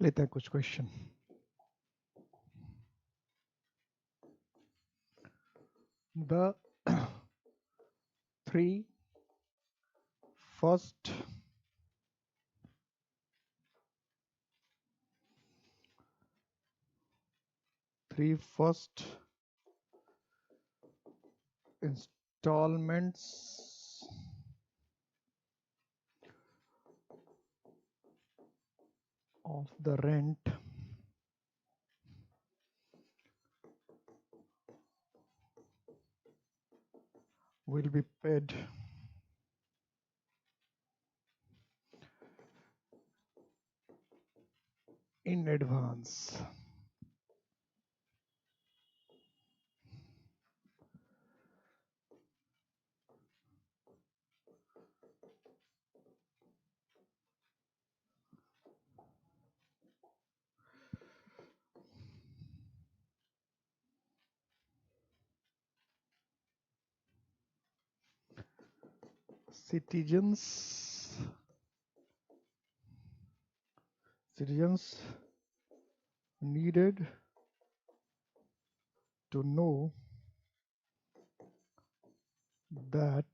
लेते हैं कुछ question. The three first installments of the rent will be paid in advance. Citizens needed to know that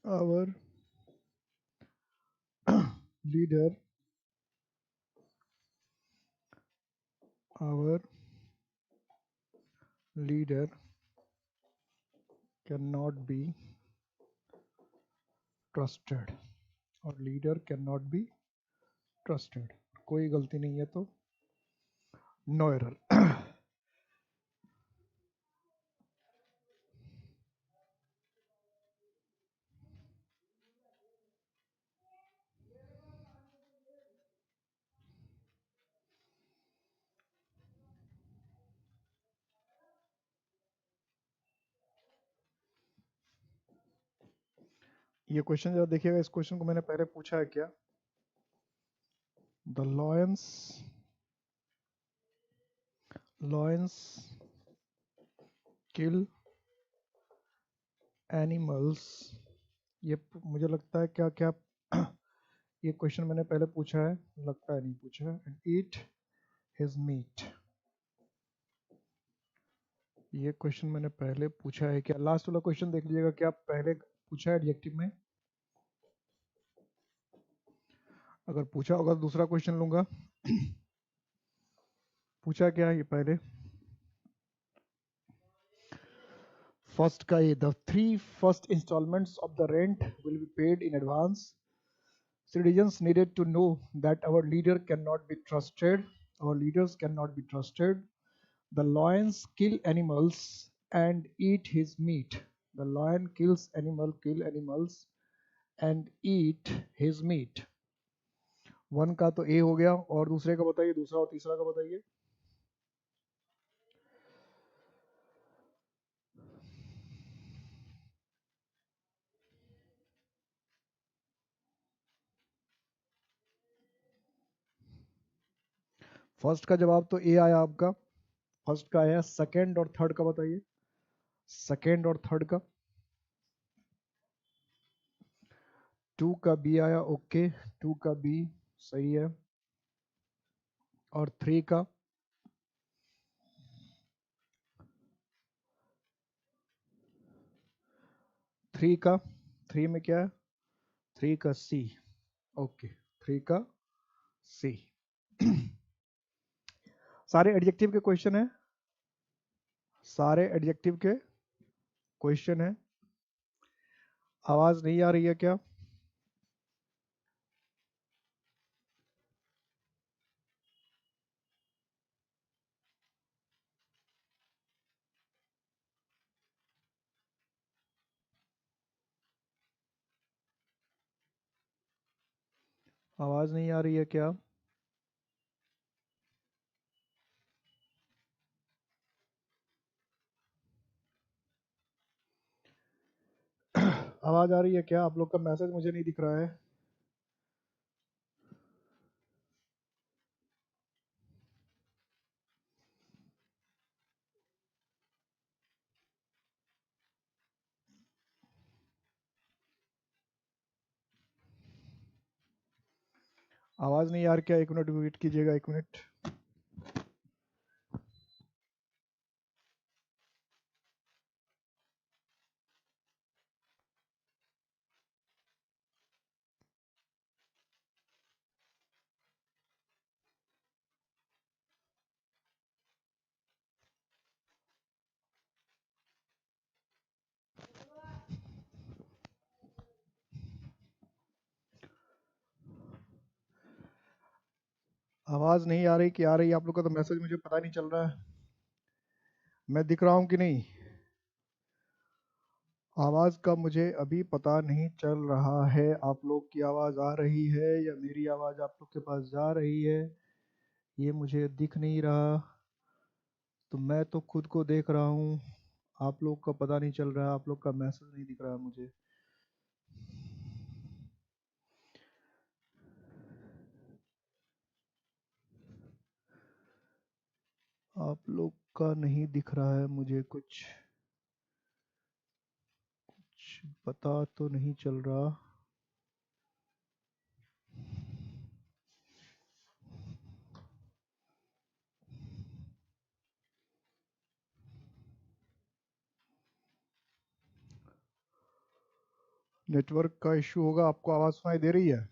our leader our leader cannot be trusted और leader can not be trusted. कोई गलती नहीं है तो no error. ये question जरा देखिएगा, इस क्वेश्चन को मैंने पहले पूछा है क्या। द लॉयंस किल एनिमल्स, ये मुझे लगता है क्या क्या ये क्वेश्चन मैंने पहले पूछा है, लगता है नहीं पूछा है। एंड ईट हिज मीट, ये क्वेश्चन मैंने पहले पूछा है क्या। लास्ट वाला क्वेश्चन देख लीजिएगा, क्या पहले पूछा है एडजेक्टिव में। अगर पूछा होगा तो दूसरा क्वेश्चन लूंगा। पूछा क्या है ये पहले। फर्स्ट का ये, the three first installments of the rent will be paid in advance. Citizens needed to know that our leader cannot be trusted. Our leaders cannot be trusted. The lions kill animals and eat his meat. The lion kill animals and eat his meat. One का तो ए हो गया, और दूसरे का बताइए, दूसरा और तीसरा का बताइए। फर्स्ट का जवाब तो ए आया आपका, फर्स्ट का आया। सेकंड और थर्ड का बताइए, सेकंड और थर्ड का। टू का बी आया, ओके, टू का बी सही है। और थ्री का, थ्री में क्या है, थ्री का सी, ओके, थ्री का सी। सारे एडजेक्टिव के क्वेश्चन है, सारे एडजेक्टिव के क्वेश्चन है। आवाज नहीं आ रही है क्या। आवाज नहीं आ रही है क्या। आवाज आ रही है क्या, आप लोग का मैसेज मुझे नहीं दिख रहा है। आवाज नहीं यार, क्या? 1 मिनट वेट कीजिएगा, 1 मिनट। आवाज नहीं आ रही कि आ रही? आप लोग का तो मैसेज मुझे पता नहीं चल रहा है, मैं दिख रहा हूँ कि नहीं? आवाज का मुझे अभी पता नहीं चल रहा है। आप लोग की आवाज आ रही है या मेरी आवाज आप लोग के पास जा रही है, ये मुझे दिख नहीं रहा। तो मैं तो खुद को देख रहा हूँ, आप लोग का पता नहीं चल रहा है, आप लोग का मैसेज नहीं दिख रहा है मुझे। आप लोग का नहीं दिख रहा है मुझे, कुछ पता तो नहीं चल रहा। नेटवर्क का इशू होगा। आपको आवाज सुनाई दे रही है?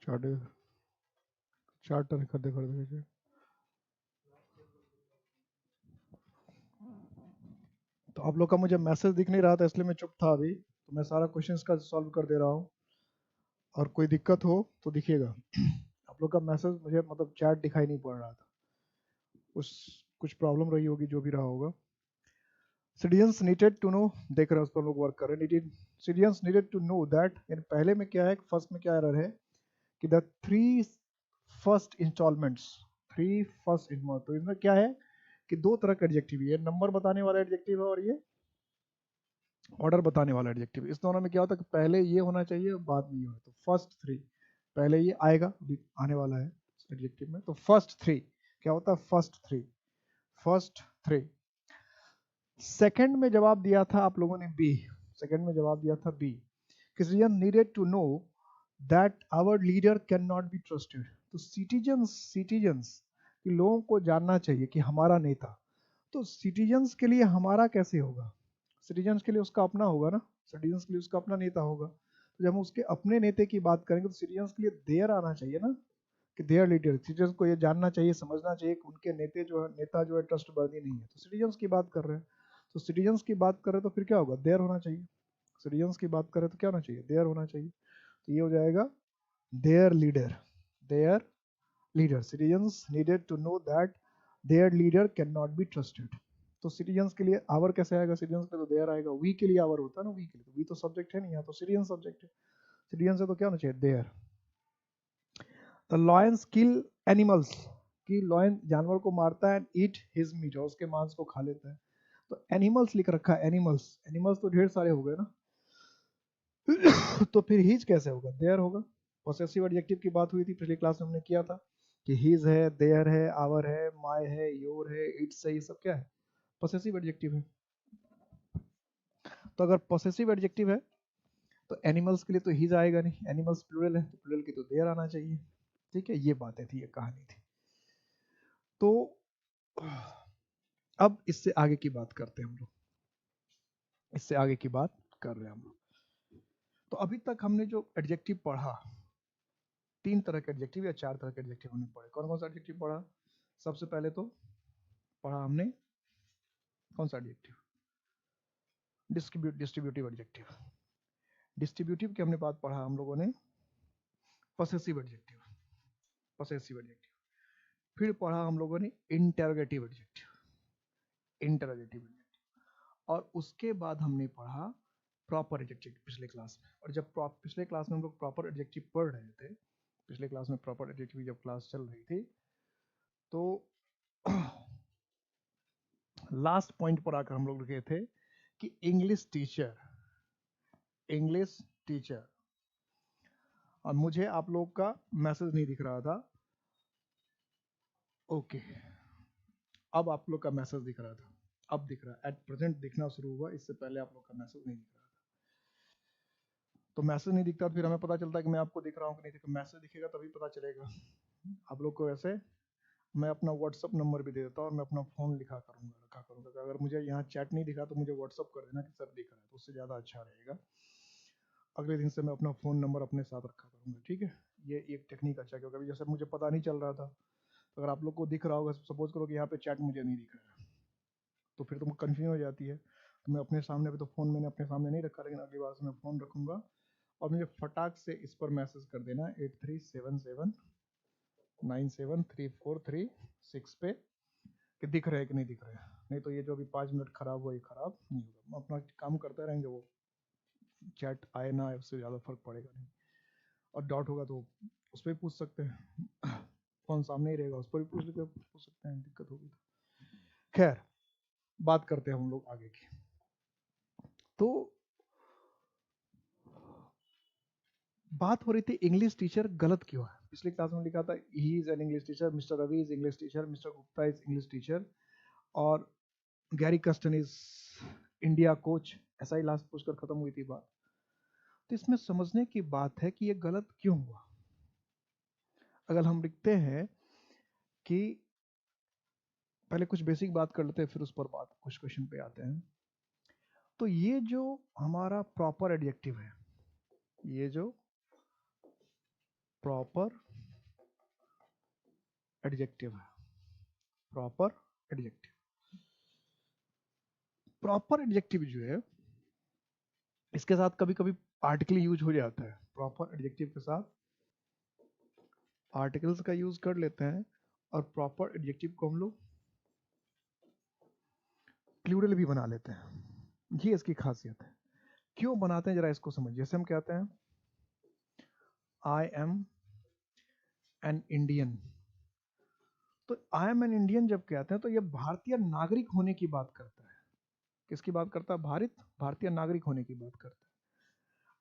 चार्टर चार्टर कर दे। तो आप लोग का मुझे मैसेज दिख नहीं रहा था, इसलिए मैं चुप था अभी। तो मैं सारा क्वेश्चंस का सॉल्व कर दे रहा हूँ, और कोई दिक्कत हो तो दिखिएगा। आप लोग का मैसेज मुझे मतलब चैट दिखाई नहीं पड़ रहा था, उस कुछ प्रॉब्लम रही होगी, जो भी रहा होगा। सिटीजन्स नीडेड टू नो, देख रहे हैं उस पर लोग वर्क कर रहे हैं। Citizens needed to know that, इन पहले में क्या है, फर्स्ट में क्या एरर है कि the three first installments, three first installment, तो इसमें क्या है कि दो तरह का एडजेक्टिव है, नंबर बताने वाला एडजेक्टिव है और ये ऑर्डर बताने वाला एडजेक्टिव। इस दोनों में क्या होता है कि पहले ये होना चाहिए, बाद में ये होना। तो फर्स्ट थ्री, पहले ये आएगा, अभी आने वाला है एडजेक्टिव में। तो फर्स्ट थ्री क्या होता है? First three, first three. Second में जवाब दिया था आप लोगों ने बी, सेकंड में जवाब दिया था B. Citizen needed to know that our leader can not be trusted. तो सिटीजन्स, सिटीजन्स कि लोगों को जानना चाहिए कि हमारा नेता, तो सिटीजन्स के लिए हमारा कैसे होगा? सिटीजन्स के लिए उसका अपना होगा ना, सिटीजन्स के लिए उसका अपना नेता होगा। तो जब हम उसके अपने नेता की बात करेंगे तो सिटीजन्स के लिए देयर आना चाहिए ना, कि देयर लीडर। सिटीजन्स को ये जानना चाहिए, समझना चाहिए कि उनके नेता जो है ट्रस्ट वर्दी नहीं है। तो सिटीजन्स की बात कर रहे हैं, तो सिटीजन्स की बात कर रहे हैं तो फिर क्या होगा? देयर होना चाहिए। सिटीजन्स की बात करें तो क्या होना चाहिए? देयर होना चाहिए। तो ये हो जाएगा their leader, their leader. Citizens needed to know that their leader can not be trusted. तो सिटीजन्स के लिए आवर कैसे आएगा? सिटीजन्स के लिए तो देयर आएगा। वी के लिए आवर होता है ना, वी के लिए तो वी तो सब्जेक्ट है नहीं, यहाँ तो सिटीजन सब्जेक्ट है। सिटीजन से तो क्या होना चाहिए? Their. The lions kill animals, कि लॉयन जानवर को मारता है, एंड ईट हिज मीट, और उसके मांस को खा लेता है। तो एनिमल्स लिख रखा है, एनिमल्स, एनिमल्स तो ढेर सारे हो गए ना। तो फिर हीज कैसे होगा? देयर होगा। पोसेसिव एडजेक्टिव की बात हुई थी पिछली क्लास में, हमने किया था कि हीज है, देयर है, आवर है, माय है, योर है, इट्स है, ये सब क्या है? पोसेसिव एडजेक्टिव है। तो अगर पोसेसिव एडजेक्टिव है तो एनिमल्स के लिए तो हीज आएगा नहीं, एनिमल्स प्लूरल है तो प्लूरल की तो देयर आना चाहिए। ठीक है, ये बातें थी, ये कहानी थी। तो अब इससे आगे की बात करते हैं हम लोग, इससे आगे की बात कर रहे हैं हम लोग। तो अभी तक हमने जो एडजेक्टिव पढ़ा, 3 तरह के एडजेक्टिव या 4 तरह के एडजेक्टिव हमने पढ़े। कौन कौन सा एडजेक्टिव पढ़ा? सबसे पहले तो पढ़ा हमने कौन सा एडजेक्टिव? Distributive adjective. डिस्ट्रीब्यूटिव की हमने बात पढ़ा हम लोगों ने पसेसिव एडजेक्टिव, पसेसिव एडजेक्टिव। फिर पढ़ा हम लोगों ने इंटरोगेटिव एडजेक्टिव, इंटरोगेटिव एडजेक्टिव। और उसके बाद हमने पढ़ा प्रॉपर एडजेक्टिव पिछले क्लास में। और जब पिछले क्लास में हम लोग प्रॉपर एडजेक्टिव पढ़ रहे थे, पिछले क्लास में प्रॉपर एडजेक्टिव जब क्लास चल रही थी, तो लास्ट पॉइंट पर आकर हम लोग लिखे थे कि इंग्लिश टीचर, इंग्लिश टीचर। और मुझे आप लोग का मैसेज नहीं दिख रहा था, ओके, अब आप लोग का मैसेज दिख रहा था, अब दिख रहा है, एट प्रेजेंट दिखना शुरू हुआ, इससे पहले आप लोग का मैसेज नहीं दिख रहा था। तो मैसेज नहीं दिखता फिर हमें पता चलता है कि मैं आपको दिख रहा हूँ कि नहीं दिख रहा। मैसेज दिखेगा तभी पता चलेगा आप लोग को। वैसे मैं अपना व्हाट्सअप नंबर भी दे देता हूँ और मैं अपना फ़ोन रखा करूँगा। अगर मुझे यहाँ चैट नहीं दिखा तो मुझे व्हाट्सअप कर देना कि सर दिख रहा है, तो उससे ज़्यादा अच्छा रहेगा। अगले दिन से मैं अपना फ़ोन नंबर अपने साथ रखा करूँगा, ठीक है। ये एक टेक्निक अच्छा, क्योंकि अभी जैसे मुझे पता नहीं चल रहा था, तो अगर आप लोग को दिख रहा होगा, सपोज करो कि यहाँ पे चैट मुझे नहीं दिख रहा है, तो फिर तुम कन्फ्यूजन हो जाती है। तो मैं अपने सामने भी, तो फ़ोन मैंने अपने सामने नहीं रखा, लेकिन अगली बार से मैं फ़ोन रखूँगा और मुझे फटाक से इस पर मैसेज कर देना 8377973436 पे कि दिख रहे हैं कि नहीं दिख रहे हैं। नहीं तो ये जो अभी 5 मिनट खराब हुआ, ये खराब नहीं होगा। हम अपना काम करते रहेंगे, वो चैट आए ना आए उससे ज़्यादा फर्क पड़ेगा नहीं। और डाउट होगा तो उस पर भी पूछ सकते हैं, फोन सामने ही रहेगा, उस पर भी पूछ सकते हैं, दिक्कत होगी तो। खैर, बात करते हैं हम लोग आगे की। तो बात हो रही थी इंग्लिश टीचर गलत क्यों है। पिछली क्लास में लिखा था he is an English teacher, mister Ravi is English teacher, mister Gupta is English teacher, और Gary Kirsten is India coach. ऐसा ही लास्ट पूछकर खत्म हुई थी बात। तो इसमें समझने की बात है कि ये गलत क्यों हुआ। अगर हम लिखते हैं कि पहले कुछ बेसिक बात कर लेते हैं, फिर उस पर बात कुछ क्वेश्चन पे आते हैं। तो ये जो हमारा प्रॉपर एडजेक्टिव है, ये जो प्रॉपर एडजेक्टिव है, प्रॉपर एडजेक्टिव, प्रॉपर एडजेक्टिव जो है, इसके साथ कभी कभी आर्टिकल यूज हो जाता है। प्रॉपर एडजेक्टिव के साथ आर्टिकल्स का यूज कर लेते हैं, और प्रॉपर एडजेक्टिव को हम लोग प्लूरल भी बना लेते हैं। ये इसकी खासियत है। क्यों बनाते हैं जरा इसको समझिए। जैसे हम कहते हैं आई एम एन इंडियन, तो आई एम एन इंडियन जब कहते हैं तो ये भारतीय नागरिक होने की बात करता है। किसकी बात करता है? भारतीय नागरिक होने की बात करता है।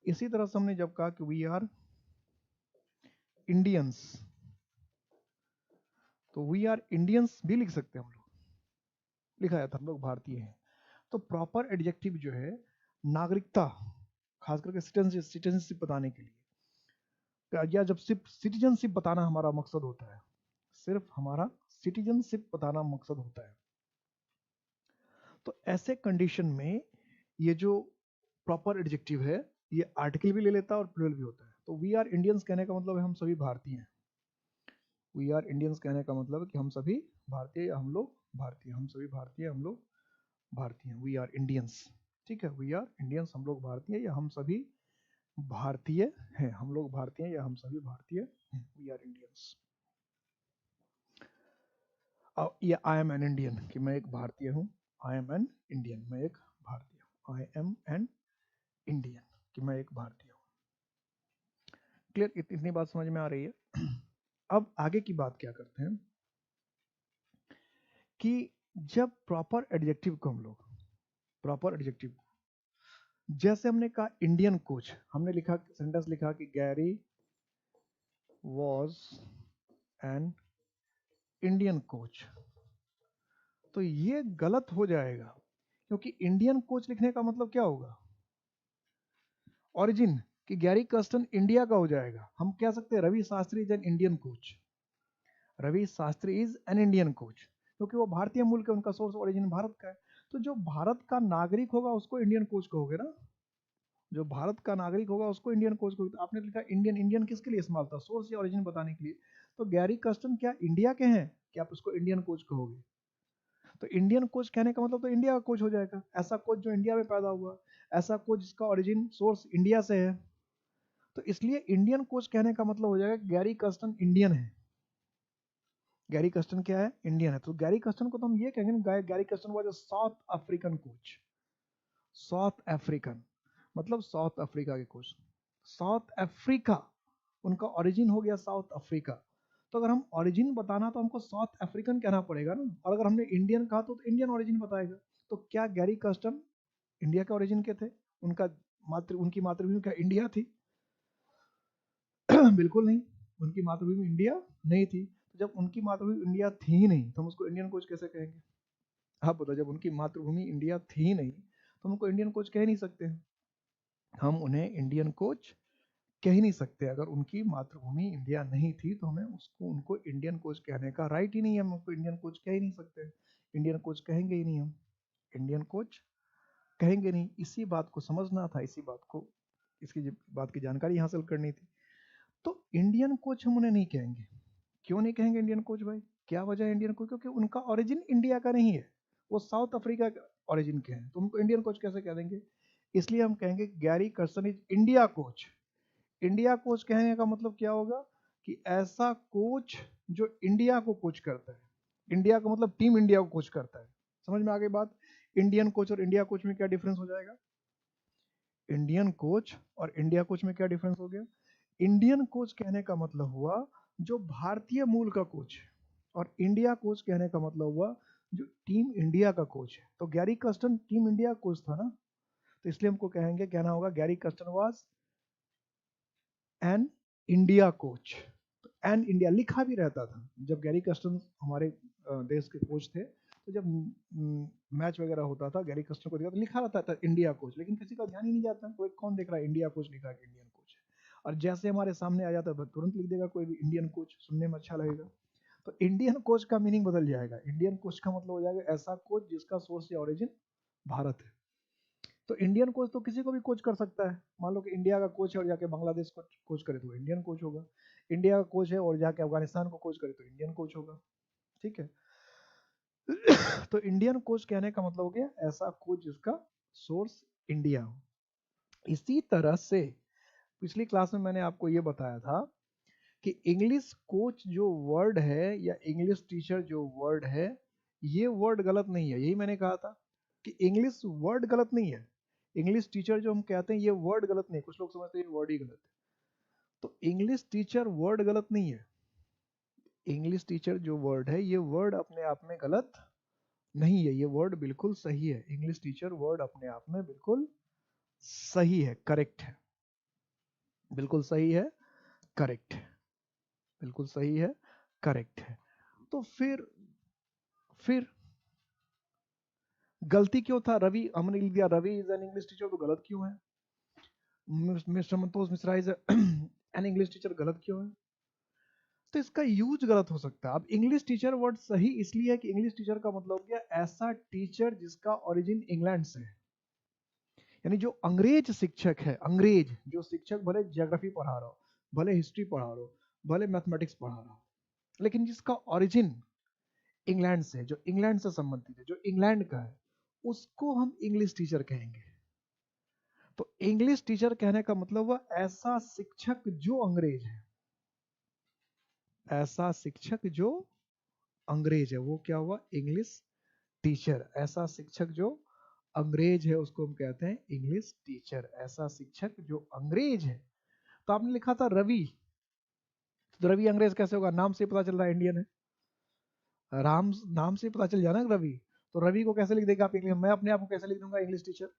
इसी तरह से हमने जब कहा कि वी आर इंडियंस, तो वी आर इंडियंस भी लिख सकते हैं हम लोग, लिखा जाता है हम लोग भारतीय हैं। तो प्रॉपर एडजेक्टिव जो है नागरिकता, खास करके सिटीजनशिप बताने के लिए, या जब सिर्फ सिटीजनशिप बताना हमारा मकसद होता है, सिर्फ हमारा सिटीजनशिप बताना मकसद होता है, तो ऐसे कंडीशन में ये जो प्रॉपर एडजेक्टिव है ये आर्टिकल भी ले लेता है और प्लूरल भी होता है। तो वी आर इंडियंस कहने का मतलब है हम सभी भारतीय हैं। वी आर इंडियंस कहने का मतलब है कि हम सभी भारतीय या हम लोग भारतीय, हम सभी भारतीय, हम लोग भारतीय, वी आर इंडियंस। ठीक है, वी आर इंडियंस, हम लोग भारतीय या हम सभी भारतीय हैं, हम लोग भारतीय या हम सभी भारतीय हैं, वी आर इंडियंस। या आई एम एन इंडियन, कि मैं एक भारतीय हूँ, आई एम एन इंडियन, मैं एक भारतीय हूँ, आई एम एन इंडियन, कि मैं एक भारतीय हूँ। क्लियर? इतनी बात समझ में आ रही है। अब आगे की बात क्या करते हैं कि जब प्रॉपर एडजेक्टिव को हम लोग, प्रॉपर एडजेक्टिव जैसे हमने कहा इंडियन कोच, हमने लिखा सेंटेंस लिखा कि Gary was an Indian coach, तो ये गलत हो जाएगा, क्योंकि इंडियन कोच लिखने का मतलब क्या होगा? ओरिजिन, कि गैरी कस्टन इंडिया का हो जाएगा। हम कह सकते हैं Ravi Shastri is an Indian coach, Ravi Shastri is an Indian coach, क्योंकि वो भारतीय मूल के, उनका सोर्स ओरिजिन भारत का है। तो जो भारत का नागरिक होगा उसको इंडियन कोच कहोगे ना, जो भारत का नागरिक होगा उसको इंडियन कोच को, आपने लिखा इंडियन, इंडियन किसके लिए इस्तेमाल था, सोर्स या ओरिजिन बताने के लिए। तो गैरी कस्टन क्या इंडिया के हैं कि आप उसको इंडियन कोच कहोगे? तो इंडियन कोच कहने का मतलब तो इंडिया का कोच हो जाएगा, ऐसा कोच जो इंडिया में पैदा हुआ, ऐसा कोच जिसका ओरिजिन सोर्स इंडिया से है। तो इसलिए इंडियन कोच कहने का मतलब हो जाएगा गैरी कस्टन इंडियन है। गैरी कस्टन क्या है, इंडियन है। तो गैरी कस्टन को तो हम ये कहेंगे Gary Kirsten was a south African coach. South African मतलब साउथ अफ्रीका के कोच, साउथ अफ्रीका उनका ओरिजिन हो गया साउथ अफ्रीका। तो अगर हम ओरिजिन बताना तो हमको साउथ अफ्रीकन कहना पड़ेगा ना, और अगर हमने इंडियन कहा तो इंडियन ओरिजिन बताएगा। तो क्या गैरी कस्टन इंडिया के ओरिजिन के थे? उनका उनकी मातृभूमि क्या इंडिया थी? बिल्कुल नहीं, उनकी मातृभूमि इंडिया नहीं थी। तो जब उनकी मातृभूमि इंडिया थी ही नहीं तो हम उसको इंडियन कोच कैसे कहेंगे? आप बताओ, जब उनकी मातृभूमि इंडिया थी ही नहीं तो हम उनको इंडियन कोच कह नहीं सकते। हम उन्हें इंडियन कोच कह ही नहीं सकते। अगर उनकी मातृभूमि इंडिया नहीं थी तो हमें उनको इंडियन कोच कहने का राइट ही नहीं है, हम उनको इंडियन कोच कह ही नहीं सकते। इंडियन कोच कहेंगे ही नहीं, हम इंडियन कोच कहेंगे नहीं। इसी बात को समझना था, इसी बात को, इसकी बात की जानकारी हासिल करनी थी। तो इंडियन कोच हम उन्हें नहीं कहेंगे। क्यों नहीं कहेंगे इंडियन कोच भाई? क्या वजह है इंडियन कोच? क्योंकि उनका ओरिजिन इंडिया का नहीं है, वो साउथ अफ्रीका के ओरिजिन के हैं। तो उनको इंडियन कोच कैसे कह देंगे? इसलिए हम कहेंगे Gary Karsan is India coach. India coach कहने का मतलब क्या होगा कि ऐसा कोच जो इंडिया को कोच करता है। इंडिया का मतलब टीम इंडिया को कोच करता है। समझ में आ गई बात? इंडियन कोच और इंडिया कोच में क्या डिफरेंस हो जाएगा? इंडियन कोच और इंडिया कोच में क्या डिफरेंस हो गया? इंडियन कोच कहने का मतलब हुआ जो भारतीय मूल का कोच है, और इंडिया कोच कहने का मतलब हुआ जो टीम इंडिया का कोच है। तो Gary Kirsten team India coach था ना, तो इसलिए हमको कहेंगे, कहना होगा Gary Kirsten was an India coach. तो एन इंडिया लिखा भी रहता था जब गैरी कस्टन हमारे देश के कोच थे। तो जब मैच वगैरह होता था गैरी कस्टन को देखा तो लिखा रहता था इंडिया कोच, लेकिन किसी का ध्यान ही नहीं जाता, कोई कौन देख रहा है इंडिया कोच लिखा है कि इंडियन कोच है। और जैसे हमारे सामने आ जाता है तुरंत लिख देगा कोई भी इंडियन कोच, सुनने में अच्छा लगेगा। तो इंडियन कोच का मीनिंग बदल जाएगा। इंडियन कोच का मतलब हो जाएगा ऐसा कोच जिसका सोर्स या ओरिजिन भारत है। तो इंडियन कोच तो किसी को भी कोच कर सकता है। मान लो कि इंडिया का कोच है और जाके बांग्लादेश को कोच करे तो इंडियन कोच होगा। इंडिया का कोच है और जाके अफगानिस्तान को कोच करे तो इंडियन कोच होगा। ठीक है। तो इंडियन कोच कहने का मतलब हो गया ऐसा कोच जिसका सोर्स इंडिया हो। इसी तरह से पिछली क्लास में मैंने आपको ये बताया था कि इंग्लिश कोच जो वर्ड है या इंग्लिश टीचर जो वर्ड है, ये वर्ड गलत नहीं है। यही मैंने कहा था कि इंग्लिश वर्ड गलत नहीं है। इंग्लिश टीचर जो हम कहते हैं ये वर्ड गलत नहीं है। कुछ लोग समझते हैं ये वर्ड ही गलत है। तो इंग्लिश टीचर वर्ड गलत नहीं है। इंग्लिश टीचर जो वर्ड है ये वर्ड अपने आप में गलत नहीं है, ये वर्ड बिल्कुल सही है। इंग्लिश टीचर वर्ड अपने आप में बिल्कुल सही है, करेक्ट है, बिल्कुल सही है, करेक्ट है, बिल्कुल सही है, करेक्ट है। तो फिर गलती क्यों था? रवि हमने लिख दिया Ravi is an English teacher, तो गलत क्यों है? Mister Mantosh Mishra is an English teacher, गलत क्यों है? तो इसका यूज गलत हो सकता है। अब इंग्लिश टीचर वर्ड सही इसलिए है कि इंग्लिश टीचर का मतलब हो गया ऐसा टीचर जिसका ओरिजिन इंग्लैंड से है। यानी जो अंग्रेज शिक्षक है, अंग्रेज जो शिक्षक भले ज्योग्राफी पढ़ा रहा हो, भले हिस्ट्री पढ़ा रहा हो, भले मैथमेटिक्स पढ़ा रहा हो, लेकिन जिसका ओरिजिन इंग्लैंड से है, जो इंग्लैंड से संबंधित है, जो इंग्लैंड का है, उसको हम इंग्लिश टीचर कहेंगे। तो इंग्लिश टीचर कहने का मतलब हुआ ऐसा शिक्षक जो अंग्रेज है। ऐसा शिक्षक जो अंग्रेज है वो क्या हुआ? English teacher. ऐसा शिक्षक जो अंग्रेज है उसको हम कहते हैं इंग्लिश टीचर। ऐसा शिक्षक जो अंग्रेज है। तो आपने लिखा था रवि, तो रवि अंग्रेज कैसे होगा? नाम से पता चल रहा है इंडियन है। राम नाम से पता चल जाना रवि। तो रवि को कैसे लिख देगा आप इंग्लिश? मैं अपने आप को कैसे लिख दूंगा? English teacher.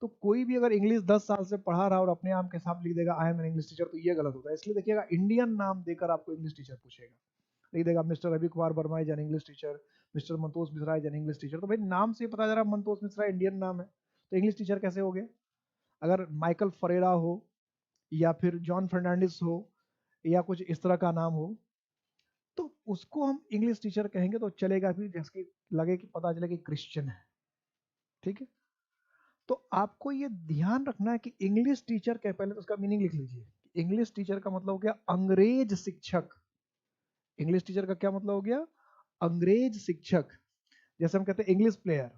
तो कोई भी अगर इंग्लिश 10 साल से पढ़ा रहा और अपने आप के साथ लिख देगा I am N English teacher, तो ये गलत होता है। इसलिए देखिएगा इंडियन नाम देकर आपको इंग्लिश टीचर पूछेगा, लिख देगा mister Ravi Kumar Verma is an English teacher, mister Mantosh Mishra is an English teacher. तो भाई नाम से पता चला मंतोष मिश्रा इंडियन नाम है, तो इंग्लिश टीचर कैसे हो गए? अगर माइकल फरेरा हो या फिर जॉन फर्नांडिस हो या कुछ इस तरह का नाम हो तो उसको हम इंग्लिश टीचर कहेंगे तो चलेगा, फिर जैसे लगे कि पता चले कि क्रिश्चियन है। ठीक है। तो आपको ये ध्यान रखना है कि इंग्लिश टीचर क्या, पहले तो उसका मीनिंग लिख लीजिए। इंग्लिश टीचर का मतलब हो गया अंग्रेज शिक्षक। इंग्लिश टीचर का क्या मतलब हो गया? अंग्रेज शिक्षक। जैसे हम कहते हैं इंग्लिश प्लेयर,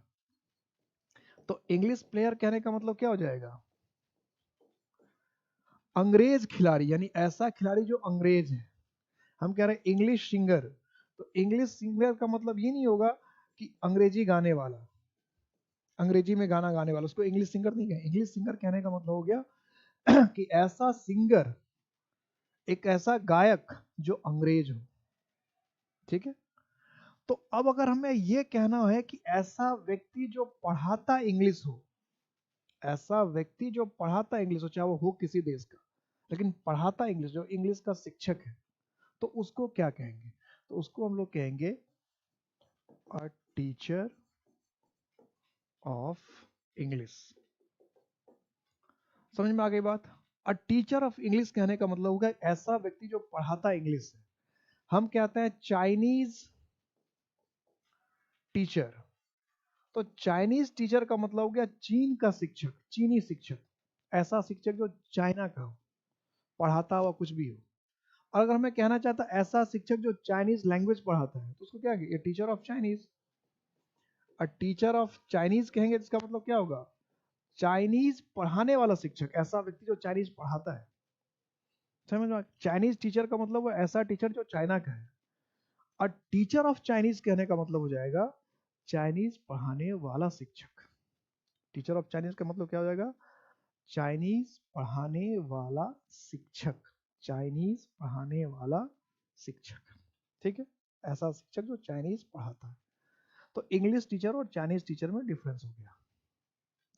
तो इंग्लिश प्लेयर कहने का मतलब क्या हो जाएगा? अंग्रेज खिलाड़ी, यानी ऐसा खिलाड़ी जो अंग्रेज है। हम कह रहे हैं इंग्लिश सिंगर, तो इंग्लिश सिंगर का मतलब ये नहीं होगा कि अंग्रेजी गाने वाला, अंग्रेजी में गाना गाने वाला, उसको इंग्लिश सिंगर नहीं कहें। इंग्लिश सिंगर कहने का मतलब हो गया कि ऐसा सिंगर, एक ऐसा गायक जो अंग्रेज हो। ठीक है। तो अब अगर हमें यह कहना है कि ऐसा व्यक्ति जो पढ़ाता इंग्लिश हो, ऐसा व्यक्ति जो पढ़ाता इंग्लिश हो, चाहे वो हो किसी देश का, लेकिन पढ़ाता इंग्लिश, जो इंग्लिश का शिक्षक है, तो उसको क्या कहेंगे? तो उसको हम लोग कहेंगे अ टीचर ऑफ इंग्लिश। समझ में आ गई बात? अ टीचर ऑफ इंग्लिश कहने का मतलब होगा ऐसा व्यक्ति जो पढ़ाता इंग्लिश है। हम कहते हैं चाइनीज टीचर, तो चाइनीज टीचर का मतलब हो गया चीन का शिक्षक, चीनी शिक्षक, ऐसा शिक्षक जो चाइना का हो, पढ़ाता हुआ कुछ भी हो। और अगर हमें कहना चाहता ऐसा शिक्षक जो चाइनीज लैंग्वेज पढ़ाता है, तो उसको क्या कहेंगे? Teacher of Chinese. A teacher of Chinese कहेंगे, इसका मतलब क्या होगा? चाइनीज पढ़ाने वाला शिक्षक, ऐसा व्यक्ति जो चाइनीज पढ़ाता है। समझ में? चाइनीज टीचर का मतलब वो ऐसा टीचर जो चाइना का है। और टीचर ऑफ चाइनीज कहने का मतलब हो जाएगा चाइनीज पढ़ाने वाला शिक्षक। टीचर ऑफ चाइनीज का मतलब क्या हो जाएगा? चाइनीज पढ़ाने वाला शिक्षक, चाइनीज पढ़ाने वाला शिक्षक। ठीक है, ऐसा शिक्षक जो चाइनीज पढ़ाता है। तो इंग्लिश टीचर और चाइनीज टीचर में डिफरेंस हो गया।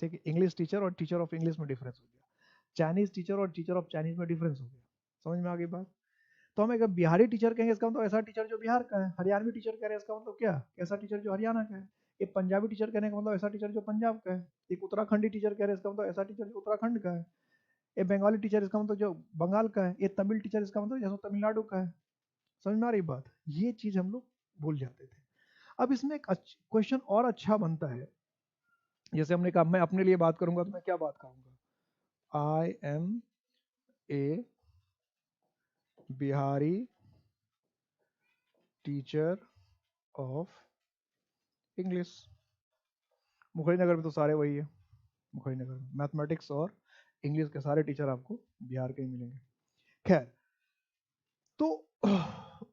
ठीक है, इंग्लिश टीचर और टीचर ऑफ इंग्लिश में डिफरेंस हो गया, चाइनीज टीचर और टीचर ऑफ चाइनीज में डिफरेंस हो गया। समझ में आ गई बात? तो हम एक बिहारी टीचर कहेंगे, इसका मतलब ऐसा टीचर जो बिहार का है। हरियाणवी टीचर कह रहे हैं, इसका मतलब क्या? ऐसा टीचर जो हरियाणा का है। एक पंजाबी टीचर कहने का मतलब ऐसा टीचर जो पंजाब का है। एक उत्तराखंडी टीचर कह रहे हैं, इसका मतलब ऐसा टीचर जो उत्तराखंड का है। एक बंगाली टीचर, इसका मतलब जो बंगाल का है। एक तमिल टीचर, इसका मतलब जैसे तमिलनाडु का है। समझ में आ रही बात? ये चीज हम लोग भूल जाते थे। अब इसमें एक क्वेश्चन और अच्छा बनता है। जैसे हमने कहा, मैं अपने लिए बात करूंगा तो मैं क्या बात कहूंगा? I am a Bihari teacher of English. Mukherjee Nagar में तो सारे वही है। मुखरीनगर में मैथमेटिक्स और इंग्लिश के सारे टीचर आपको बिहार के ही मिलेंगे। खैर, तो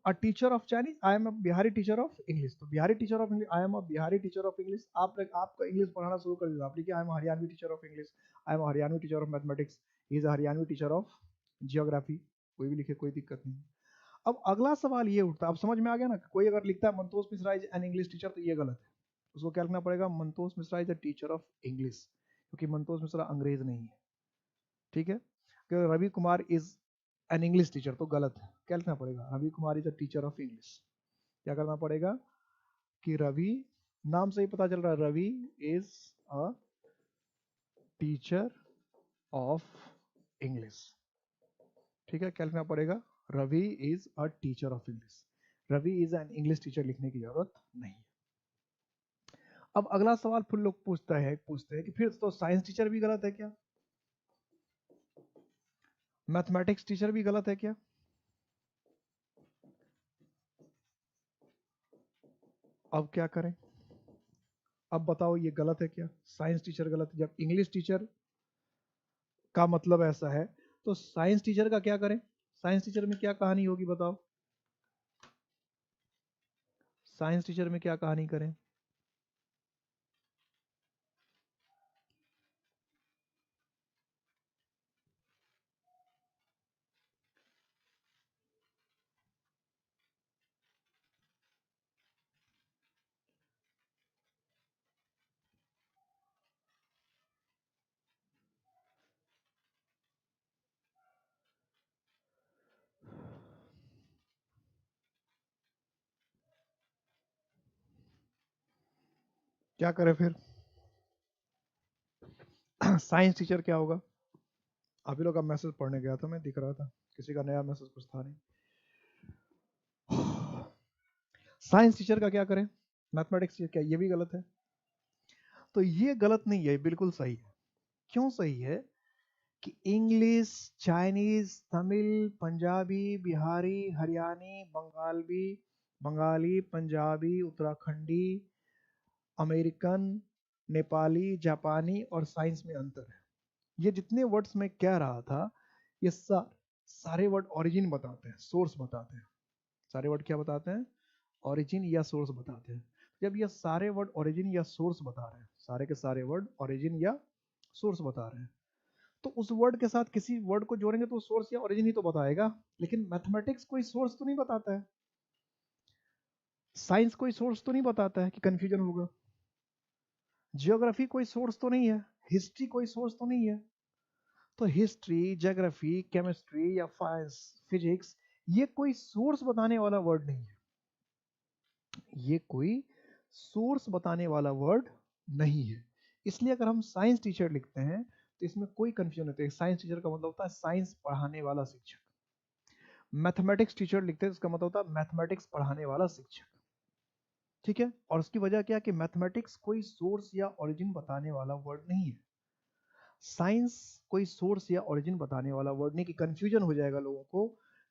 a teacher of Chinese, I am a Bihari teacher of English. तो Bihari teacher of English, I am a Bihari teacher of English. आपका इंग्लिश पढ़ाना शुरू कर दिया, आप लिखिए I am Haryanvi teacher of English, I am Haryanvi teacher of mathematics, he is a Haryanvi teacher of geography. कोई भी लिखे, कोई दिक्कत नहीं। अब अगला सवाल ये उठता है, अब समझ में आ गया ना? कोई अगर लिखता है Mantosh Mishra is an English teacher, तो ये गलत है। उसको क्या लिखना पड़ेगा? Mantosh Mishra is a teacher of English, क्योंकि मंतोष मिश्रा अंग्रेज नहीं है। ठीक है। Ravi Kumar is an English teacher, तो गलत है। क्या लिखना पड़ेगा? Ravi Kumar is a teacher of English. क्या करना पड़ेगा? कि रवि, नाम से ही पता चल रहा है, Ravi is a teacher of English. ठीक है, क्या लिखना पड़ेगा? Ravi is a teacher of English. Ravi is an English teacher लिखने की जरूरत नहीं है। अब अगला सवाल फिर लोग पूछते हैं कि फिर तो साइंस टीचर भी गलत है क्या? मैथमेटिक्स टीचर भी गलत है क्या? अब क्या करें? अब बताओ, ये गलत है क्या? साइंस टीचर गलत है? जब इंग्लिश टीचर का मतलब ऐसा है, तो साइंस टीचर का क्या करें? साइंस टीचर में क्या कहानी होगी बताओ? साइंस टीचर में क्या कहानी करें? क्या करें फिर? साइंस टीचर क्या होगा? अभी लोग का मैसेज पढ़ने गया था, मैं दिख रहा था, किसी का नया मैसेज कुछ था नहीं। साइंस टीचर का क्या करें? मैथमेटिक्स क्या, ये भी गलत है? तो ये गलत नहीं है, बिल्कुल सही है। क्यों सही है? कि English, Chinese, Tamil, Punjabi, Bihari, Haryani, Bengali, Punjabi, Uttarakhandi, American, Nepali, Japanese और साइंस में अंतर है। ये जितने वर्ड्स मैं कह रहा था, ये सारे वर्ड ओरिजिन बताते हैं, सोर्स बताते हैं। सारे वर्ड क्या बताते हैं? ओरिजिन या सोर्स बताते हैं। जब ये सारे वर्ड ओरिजिन या सोर्स बता रहे हैं, सारे के सारे वर्ड ओरिजिन या सोर्स बता रहे हैं, तो उस वर्ड के साथ किसी वर्ड को जोड़ेंगे तो सोर्स या ओरिजिन ही तो बताएगा। लेकिन मैथमेटिक्स कोई सोर्स तो नहीं बताता है, साइंस कोई सोर्स तो नहीं बताता है कि कंफ्यूजन होगा, जियोग्राफी कोई सोर्स तो नहीं है, हिस्ट्री कोई सोर्स तो नहीं है। तो हिस्ट्री, ज्योग्राफी, केमिस्ट्री या फिजिक्स, ये कोई सोर्स बताने वाला वर्ड नहीं है, ये कोई सोर्स बताने वाला वर्ड नहीं है। इसलिए अगर हम साइंस टीचर लिखते हैं तो इसमें कोई कंफ्यूजन नहीं है। साइंस टीचर का मतलब होता है साइंस पढ़ाने वाला शिक्षक। मैथमेटिक्स टीचर लिखते हैं, इसका मतलब होता है मैथमेटिक्स पढ़ाने वाला शिक्षक। ठीक है, और उसकी वजह क्या है कि मैथमेटिक्स कोई सोर्स या ओरिजिन बताने वाला वर्ड नहीं है, साइंस कोई सोर्स या ओरिजिन बताने वाला वर्ड नहीं, कि कंफ्यूजन हो जाएगा लोगों को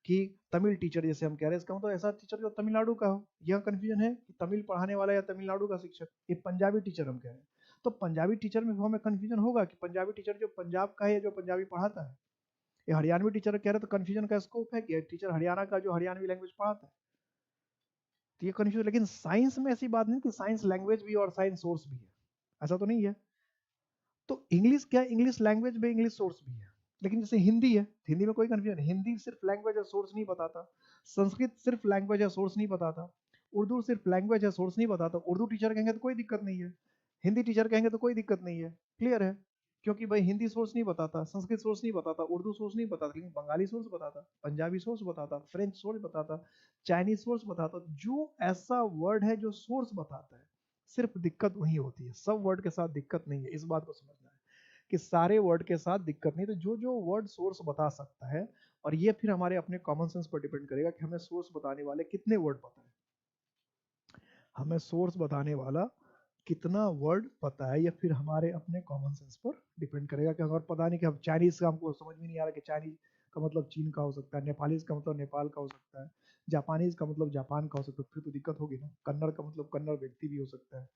कि तमिल टीचर जैसे हम कह रहे हैं, इसका मतलब ऐसा टीचर जो तमिलनाडु का हो। यह कंफ्यूजन है कि तमिल पढ़ाने वाला या तमिलनाडु का शिक्षक। ये पंजाबी टीचर हम कह रहे हैं, तो पंजाबी टीचर में हमें कंफ्यूजन होगा कि पंजाबी टीचर जो पंजाब का है, जो पंजाबी पढ़ाता है। ये हरियाणवी टीचर कह रहे तो कंफ्यूजन का स्कोप है कि टीचर हरियाणा का जो हरियाणवी लैंग्वेज पढ़ाता है, तो ये कंफ्यूजन। लेकिन साइंस में ऐसी बात नहीं कि साइंस लैंग्वेज भी और साइंस सोर्स भी है, ऐसा तो नहीं है। तो इंग्लिश क्या, इंग्लिश लैंग्वेज में इंग्लिश सोर्स भी है। लेकिन जैसे हिंदी है, हिंदी में कोई कंफ्यूजन, हिंदी सिर्फ लैंग्वेज और सोर्स नहीं बताता। संस्कृत सिर्फ लैंग्वेज या सोर्स नहीं बताता। उर्दू सिर्फ लैंग्वेज या सोर्स नहीं बताता। उर्दू टीचर कहेंगे तो कोई दिक्कत नहीं है, हिंदी टीचर कहेंगे तो कोई दिक्कत नहीं है। क्लियर है? क्योंकि भाई हिंदी सोर्स नहीं बताता, संस्कृत सोर्स नहीं बताता, उर्दू सोर्स नहीं बताता, लेकिन बंगाली सोर्स बताता, पंजाबी सोर्स बताता, फ्रेंच सोर्स बताता, चाइनीज सोर्स बताता। जो ऐसा वर्ड है जो सोर्स बताता है, सिर्फ दिक्कत वही होती है, सब वर्ड के साथ दिक्कत नहीं है। इस बात को समझना है कि सारे वर्ड के साथ दिक्कत नहीं। तो जो जो वर्ड सोर्स बता सकता है, और ये फिर हमारे अपने कॉमन सेंस पर डिपेंड करेगा कि हमें सोर्स बताने वाले कितने वर्ड पता है, हमें सोर्स बताने वाला कितना वर्ड पता है, या फिर हमारे अपने कॉमन सेंस पर डिपेंड करेगा। कि अगर पता नहीं कि अब चाइनीज का हमको समझ में नहीं आ रहा कि चाइनीज का मतलब चीन का हो सकता है, नेपालीज का मतलब नेपाल का हो सकता है, जापानीज का मतलब जापान का हो सकता है, फिर तो दिक्कत होगी ना। कन्नड़ का मतलब कन्नड़ व्यक्ति भी हो सकता है,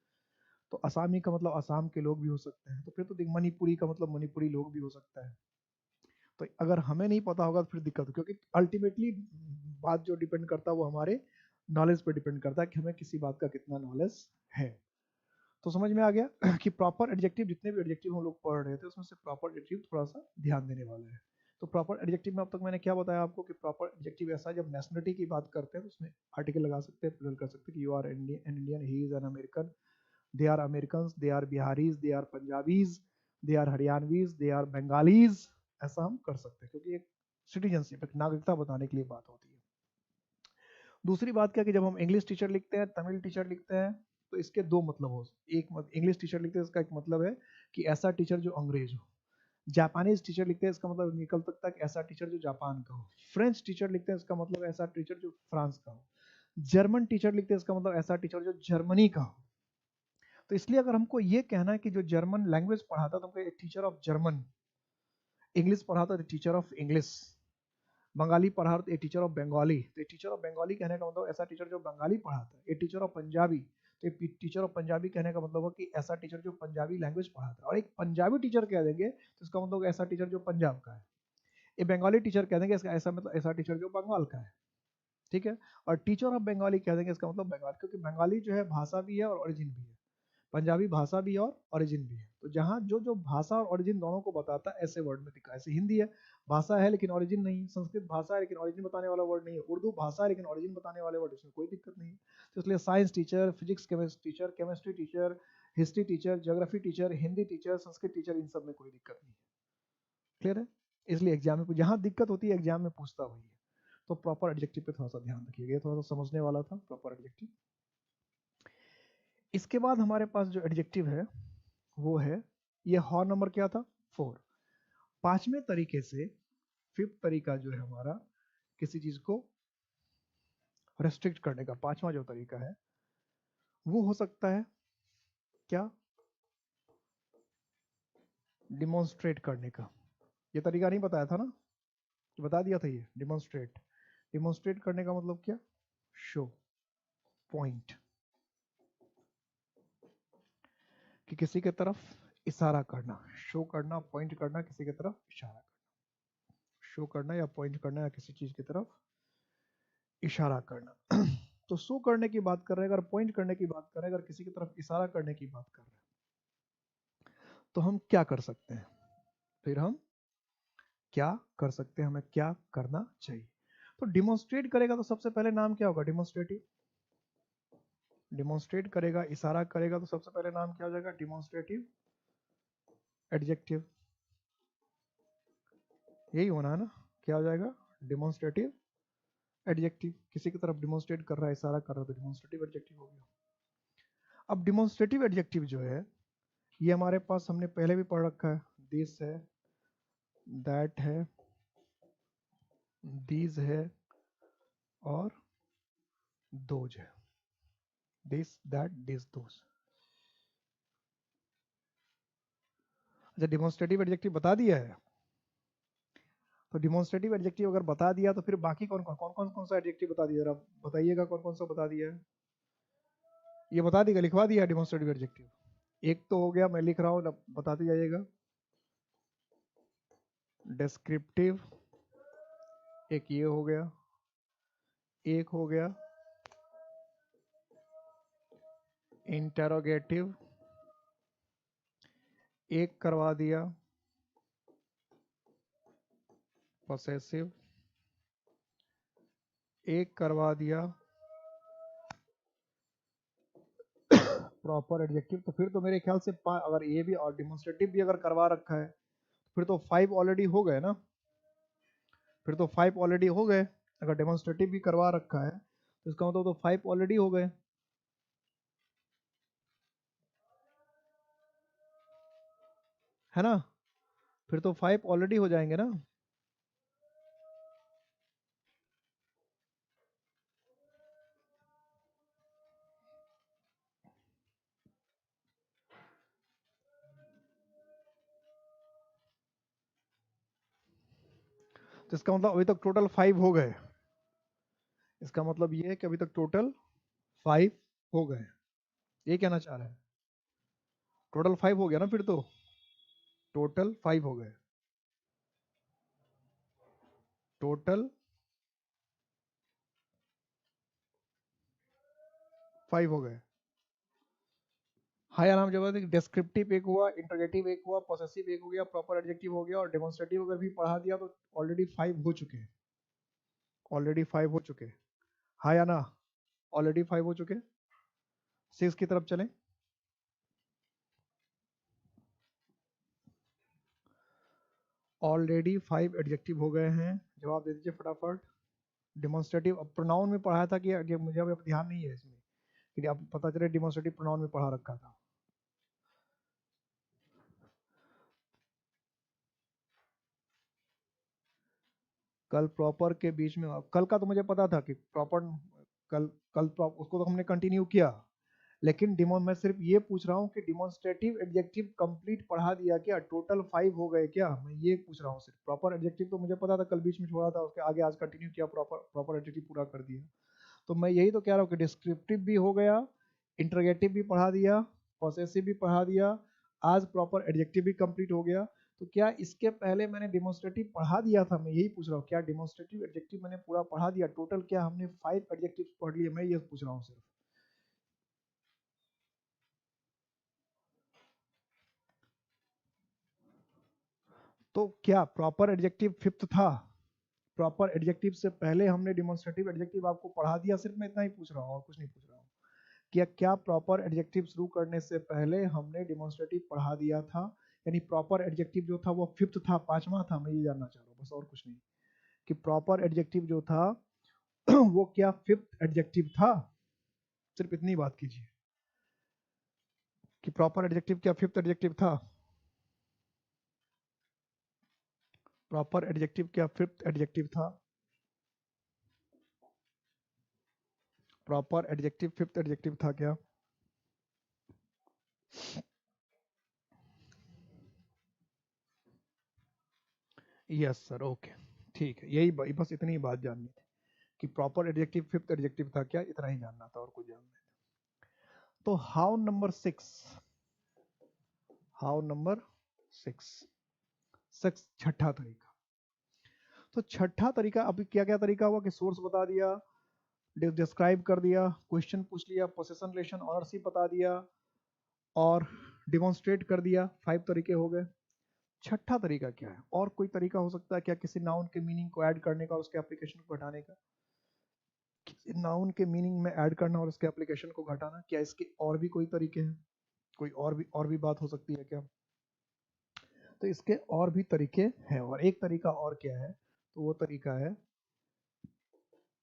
तो असामी का मतलब असम के लोग भी हो सकते हैं, तो फिर तो मणिपुरी का मतलब मणिपुरी लोग भी हो सकता है। तो अगर हमें नहीं पता होगा तो फिर दिक्कत हो, क्योंकि अल्टीमेटली बात जो डिपेंड करता है वो हमारे नॉलेज पर डिपेंड करता है कि हमें किसी बात का कितना नॉलेज है। तो समझ में आ गया कि प्रॉपर एडजेक्टिव, जितने भी एडजेक्टिव हम लोग पढ़ रहे थे उसमें से प्रॉपर एडजेक्टिव थोड़ा सा ध्यान देने वाला है। तो प्रॉपर एडजेक्टिव में अब तक मैंने क्या बताया आपको कि प्रॉपर एडजेक्टिव ऐसा है, जब नेशनलिटी की बात करते हैं तो उसमें आर्टिकल लगा सकते हैं, प्लूरल कर सकते हैं कि you are Indian, he is an American, they are American, they are Biharis, they are Punjabis, they are Haryanvis, they are Bengalis. ऐसा हम कर सकते हैं क्योंकि एक सिटीजनशिप, एक नागरिकता बताने के लिए बात होती है। दूसरी बात क्या कि जब हम इंग्लिश टीचर लिखते हैं, तमिल टीचर लिखते हैं, तो इसके दो मतलब हो। इंग्लिश टीचर लिखते हैं, इसका एक मतलब है कि ऐसा टीचर जो अंग्रेज हो। जापानीज टीचर लिखते हैं, इसका मतलब निकल सकता है कि ऐसा टीचर जो जापान का हो। फ्रेंच टीचर लिखते हैं, इसका मतलब ऐसा टीचर जो फ्रांस का हो। जर्मन टीचर लिखते हैं, इसका मतलब ऐसा टीचर जो जर्मनी का हो। तो इसलिए अगर हमको ये कहना है कि जो जर्मन लैंग्वेज पढ़ाता तो हमको टीचर ऑफ जर्मन, इंग्लिश पढ़ाता तो टीचर ऑफ इंग्लिश, बंगाली पढ़ा तो ए टीचर ऑफ बंगाली, तो टीचर ऑफ बंगाली कहने का मतलब ऐसा टीचर जो बंगाली पढ़ाता है। ए टीचर ऑफ पंजाबी, तो टीचर ऑफ पंजाबी कहने का मतलब है कि ऐसा टीचर जो पंजाबी लैंग्वेज पढ़ाता है। और एक पंजाबी टीचर कह देंगे तो इसका मतलब ऐसा टीचर जो पंजाब का है। एक बंगाली टीचर कह देंगे इसका ऐसा मतलब ऐसा टीचर जो बंगाल का है। ठीक है, और टीचर ऑफ बंगाली कह देंगे इसका मतलब बंगाल, क्योंकि बंगाली जो है भाषा भी है और ओरिजिन भी है, पंजाबी भाषा भी और ओरिजिन भी है। तो जहाँ जो जो भाषा और ओरिजिन दोनों को बताता है ऐसे वर्ड में दिखा। ऐसे हिंदी है, भाषा है लेकिन ओरिजिन नहीं, संस्कृत भाषा है लेकिन ओरिजिन बताने वाला वर्ड नहीं है, उर्दू भाषा है लेकिन ओरिजिन बताने वाले वर्ड, इसमें कोई दिक्कत नहीं है। तो इसलिए science teacher, physics teacher, chemistry teacher, history teacher, geography teacher, Hindi teacher, Sanskrit teacher, इन सब में कोई दिक्कत नहीं है। क्लियर है? इसलिए एग्जाम में जहाँ दिक्कत होती है एग्जाम में पूछता वही है। तो प्रॉपर एडजेक्टिव पे थोड़ा सा ध्यान रखिएगा, थोड़ा सा समझने वाला था प्रॉपर एडजेक्टिव। इसके बाद हमारे पास जो एडजेक्टिव है वो है, ये हॉर नंबर क्या था? 4। पांचवें तरीके से, फिफ्थ तरीका जो है हमारा किसी चीज को रेस्ट्रिक्ट करने का, पांचवा जो तरीका है वो हो सकता है क्या? डिमॉन्स्ट्रेट करने का। ये तरीका नहीं बताया था ना, बता दिया था ये डिमॉन्स्ट्रेट। डिमॉन्स्ट्रेट करने का मतलब क्या? शो, पॉइंट, कि किसी की तरफ इशारा करना, शो करना, पॉइंट करना, किसी की तरफ इशारा करना, शो करना या पॉइंट करना या किसी चीज की तरफ इशारा करना। तो शो करने की बात कर रहे हैं, अगर पॉइंट करने की बात कर रहे हैं, अगर किसी की तरफ इशारा करने की बात कर रहे हैं, तो हम क्या कर सकते हैं? फिर हम क्या कर सकते हैं, हमें क्या करना चाहिए? तो डिमॉन्स्ट्रेट करेगा तो सबसे पहले नाम क्या होगा? डिमॉन्स्ट्रेटिव। डिमॉन्स्ट्रेट करेगा, इशारा करेगा, तो सबसे पहले नाम क्या हो जाएगा? Demonstrative adjective. यही होना है ना, क्या हो जाएगा? Demonstrative adjective. किसी की तरफ डिमॉन्स्ट्रेट कर रहा है, इशारा कर रहा है, तो डिमॉन्स्ट्रेटिव एडजेक्टिव हो गया। अब डिमॉन्स्ट्रेटिव एडजेक्टिव जो है, ये हमारे पास हमने पहले भी पढ़ रखा है। दिस है, दैट है, दीज है और दोज है। This, that, this, those. अच्छा, डिमॉन्स्ट्रेटिव एडजेक्टिव बता दिया है। तो डिमॉन्स्ट्रेटिव एडजेक्टिव अगर बता दिया तो फिर बाकी कौन सा एडजेक्टिव बता दिया? जरा बताइएगा कौन कौन सा बता दिया है। ये बता देगा, लिखवा दिया डिमॉन्स्ट्रेटिव एडजेक्टिव। एक तो हो गया, मैं लिख रहा हूँ, बताते जाइएगा। डिस्क्रिप्टिव, एक ये हो गया, एक हो गया इंटेरोगेटिव, एक करवा दिया पॉसेसिव, एक करवा दिया प्रॉपर एडजेक्टिव। तो फिर तो मेरे ख्याल से अगर ये भी और डिमॉन्स्ट्रेटिव भी अगर करवा रखा है, फिर तो 5 ऑलरेडी हो गए ना। फिर तो 5 ऑलरेडी हो गए। अगर डेमोन्स्ट्रेटिव भी करवा रखा है तो इसका मतलब तो 5 ऑलरेडी हो गए, है ना? फिर तो 5 ऑलरेडी हो जाएंगे ना। तो इसका मतलब अभी तक टोटल 5 हो गए। इसका मतलब ये है कि अभी तक टोटल 5 हो गए। ये कहना चाह रहे हैं, टोटल 5 हो गया ना, फिर तो टोटल 5 हो गए। टोटल 5 हो गए। हाँ या नाम जवाब। डिस्क्रिप्टिव एक हुआ, इंटरोगेटिव एक हुआ, पॉसेसिव एक हो गया, प्रॉपर एडजेक्टिव हो गया, और डेमोन्स्ट्रेटिव अगर भी पढ़ा दिया तो ऑलरेडी 5 हो चुके हैं। ऑलरेडी 5 हो चुके हैं, हाँ या ना? ऑलरेडी 5 हो चुके हैं। 6 की तरफ चलें। ऑलरेडी 5 एडजेक्टिव हो गए हैं। जवाब दे दीजिए फटाफट। डिमॉन्स्ट्रेटिव, अब प्रोनाउन में पढ़ाया था कि मुझे अब ध्यान नहीं है इसमें, कि अब पता चले डिमॉन्स्ट्रेटिव प्रोनाउन में पढ़ा रखा था। कल प्रॉपर के बीच में, कल का तो मुझे पता था कि प्रॉपर, कल कल उसको तो हमने कंटिन्यू किया। लेकिन मैं सिर्फ ये पूछ रहा हूँ कि डिमॉन्स्ट्रेटिव एडजेक्टिव कंप्लीट पढ़ा दिया क्या? टोटल 5 हो गए क्या? मैं ये पूछ रहा हूँ सिर्फ। प्रॉपर एडजेक्टिव तो मुझे पता था, कल बीच में छोड़ा था, उसके आगे आज कंटिन्यू किया, प्रॉपर प्रॉपर एडजेक्टिव पूरा कर दिया। तो मैं यही तो कह रहा हूँ कि डिस्क्रिप्टिव भी हो गया, इंटरोगेटिव भी पढ़ा दिया, पॉसेसिव भी पढ़ा दिया, आज प्रॉपर एडजेक्टिव भी कंप्लीट हो गया। तो क्या इसके पहले मैंने डिमॉन्स्ट्रेटिव पढ़ा दिया था? मैं यही पूछ रहा हूँ, क्या डिमॉन्स्ट्रेटिव एडजेक्टिव मैंने पूरा पढ़ा दिया? टोटल क्या हमने 5 एडजेक्टिव पढ़ लिए? मैं ये पूछ रहा हूँ सिर्फ। तो क्या प्रॉपर एडजेक्टिव फिफ्थ था? प्रॉपर एडजेक्टिव से पहले हमने डिमॉन्स्ट्रेटिव एडजेक्टिव आपको पढ़ा दिया? सिर्फ मैं इतना ही पूछ रहा हूँ और कुछ नहीं पूछ रहा हूँ। क्या प्रॉपर एडजेक्टिव शुरू करने से पहले हमने डिमॉन्स्ट्रेटिव पढ़ा दिया था? यानी प्रॉपर एडजेक्टिव जो था वो फिफ्थ था, पांचवा था? मैं ये जानना चाह रहा हूँ बस, और कुछ नहीं। कि प्रॉपर एडजेक्टिव जो था वो क्या फिफ्थ एडजेक्टिव था? सिर्फ इतनी बात कीजिए कि प्रॉपर एडजेक्टिव क्या फिफ्थ एडजेक्टिव था? प्रॉपर एडजेक्टिव क्या फिफ्थ एडजेक्टिव था? प्रॉपर एडजेक्टिव फिफ्थ एडजेक्टिव था क्या? यस सर, ओके, ठीक है, यही बस इतनी ही बात जाननी थी कि प्रॉपर एडजेक्टिव फिफ्थ एडजेक्टिव था क्या, इतना ही जानना था और कुछ जानना नहीं। तो हाउ नंबर 6, हाउ नंबर 6, छठा तरीका। तो छठा तरीका, अभी क्या क्या तरीका हुआ कि सोर्स बता दिया, डिस्क्राइब कर दिया, क्वेश्चन पूछ लिया, पोजीशन रिलेशन ऑनरशिप बता दिया और डिमॉन्स्ट्रेट कर दिया, 5 तरीके हो गए। छठा तरीका क्या है? और कोई तरीका हो सकता है क्या किसी नाउन के मीनिंग को ऐड करने का और उसके एप्लीकेशन को घटाने का? किसी नाउन के मीनिंग में ऐड करना और उसके एप्लीकेशन को घटाना, क्या इसके और भी कोई तरीके हैं? कोई और भी बात हो सकती है क्या? तो इसके और भी तरीके हैं, और एक तरीका और क्या है, तो वो तरीका है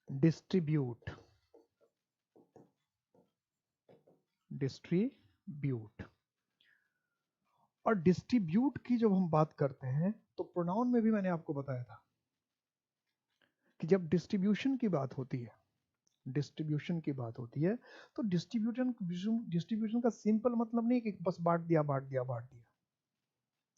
डिस्ट्रीब्यूट। डिस्ट्रीब्यूट और डिस्ट्रीब्यूट की जब हम बात करते हैं तो प्रोनाउन में भी मैंने आपको बताया था कि जब डिस्ट्रीब्यूशन की बात होती है, डिस्ट्रीब्यूशन की बात होती है, तो डिस्ट्रीब्यूशन का सिंपल मतलब नहीं कि बस बांट दिया बांट दिया बांट दिया।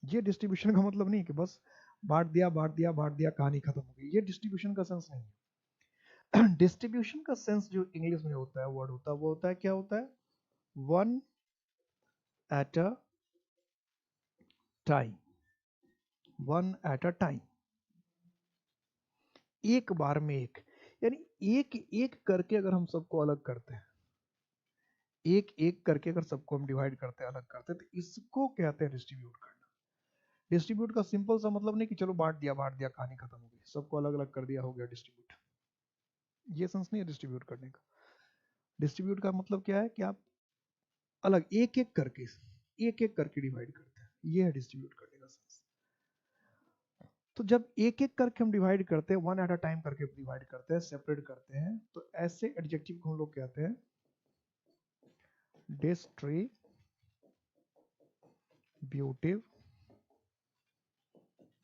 ये डिस्ट्रीब्यूशन का मतलब नहीं कि बस बांट दिया बांट दिया बांट दिया कहानी खत्म हो गई, ये डिस्ट्रीब्यूशन का सेंस नहीं है। डिस्ट्रीब्यूशन का सेंस जो इंग्लिश में होता है, वर्ड होता है, वो होता है, क्या होता है, one at a time, one at a time, एक बार में एक, यानी एक एक करके अगर हम सबको अलग करते हैं, एक एक करके अगर सबको हम डिवाइड करते हैं, अलग करते हैं, तो इसको कहते हैं डिस्ट्रीब्यूट करना। डिस्ट्रीब्यूट का सिंपल सा मतलब नहीं कि चलो बांट दिया कहानी खत्म हो गई, सबको अलग अलग कर दिया हो गया डिस्ट्रीब्यूट, ये सेंस नहीं है डिस्ट्रीब्यूट करने का। डिस्ट्रीब्यूट का मतलब क्या है कि आप अलग एक एक करके डिवाइड करते हैं, ये है डिस्ट्रीब्यूट करने का सेंस। तो जब एक एक करके हम डिवाइड करते हैं, वन एट अ टाइम करके डिवाइड करते हैं, सेपरेट करते हैं, तो ऐसे एडजेक्टिव को हम लोग कहते हैं डिस्ट्रीब्यूटिव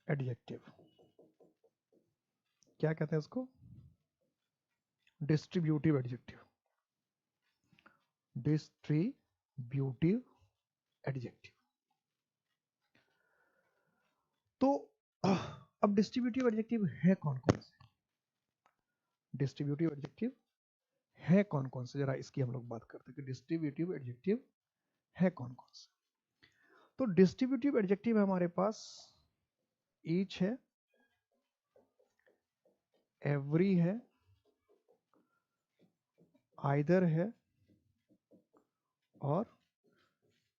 एडजेक्टिव। क्या कहते हैं इसको? Distributive adjective, distributive adjective. तो अब डिस्ट्रीब्यूटिव एडजेक्टिव है कौन कौन से? डिस्ट्रीब्यूटिव एडजेक्टिव है कौन कौन से, जरा इसकी हम लोग बात करते हैं कि डिस्ट्रीब्यूटिव एडजेक्टिव है कौन कौन से। तो डिस्ट्रीब्यूटिव एडजेक्टिव हमारे पास ईच है, एवरी है, आइदर है और